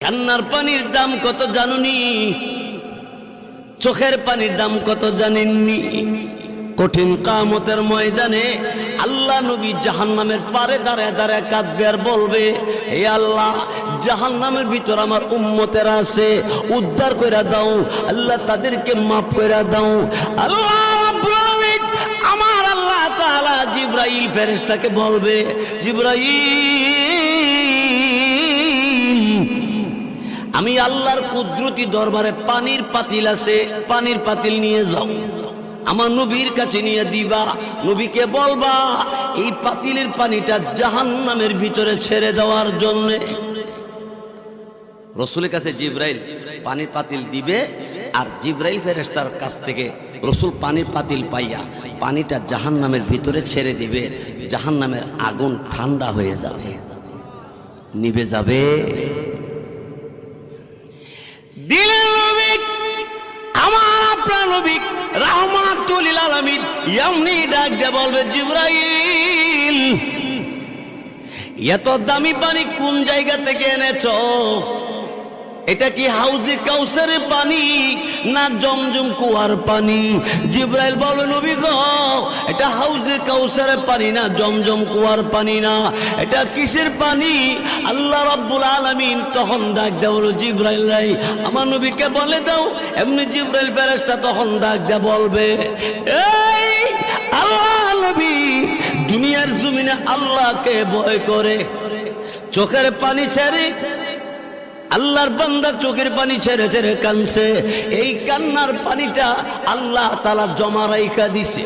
কান্নার পানির দাম কত জানুনি? চোখের পানির দাম কত জানেননি? কঠিন কিয়ামতের ময়দানে আল্লাহ নবী জাহান্নামের পারে দাঁড়ায় দাঁড়ায় কাঁদবে আর বলবে, হে আল্লাহ, জাহান্নামের ভিতর আমার উম্মতেরা আছে, উদ্ধার কইরা দাও আল্লাহ, তাদেরকে মাফ কইরা দাও আল্লাহ রাব্বুল আলামিন। আমার আল্লাহ তাআলা জিবরাইল ফেরেশতাকে বলবে, জিবরাইল, আমি আল্লাহর কুদরতি দরবারে পানির পাতিল আছে, পানির পাতিল নিয়ে যাও, আমার নবীর কাছে নিয়ে দিবা। নবীকে বলবা এই পাতিলের পানিটা জাহান্নামের ভিতরে ছেড়ে দেওয়ার জন্য। রসুলের কাছে জিবরাইল পানির পাতিল দিবে, আর জিবরাইল ফেরেশতার কাছ থেকে রসুল পানির পাতিল পাইয়া পানিটা জাহান্নামের ভিতরে ছেড়ে দিবে। জাহান্নামের আগুন ঠান্ডা হয়ে যাবে, নিভে যাবে। দিলের নবী, আমার আপনার নবী রাহমাতুল লিল আলামিন এমনি ডাক দিয়ে বলবে, জিবরাইল, এত দামি পানি কোন জায়গা থেকে এনেছো? এটা কি হাউজে কাউসারের পানি না জমজম কুয়ার পানি? জিবরাইল বলবে, নবী গো, এটা হাউজে কাউসারের পানি না, জমজম কুয়ার পানি না, এটা কিসের পানি? আল্লাহ রাব্বুল আলামিন তখন ডাক দেয়, বলো জিবরাইল রে, আমার নবীকে বলে দাও। এমনি জিবরাইল ফেরেশতা তখন ডাক দেয় বলবে, এই আল্লাহ নবী দুনিয়ার জমিনে আল্লাহকে ভয় করে চোখের পানি ছেড়ে, আল্লাহর বান্দা চোখের পানি ছেড়ে ছেড়ে কাঁদছে, এই কান্নার পানিটা আল্লাহ তাআলা জমা রাইখা দিছে।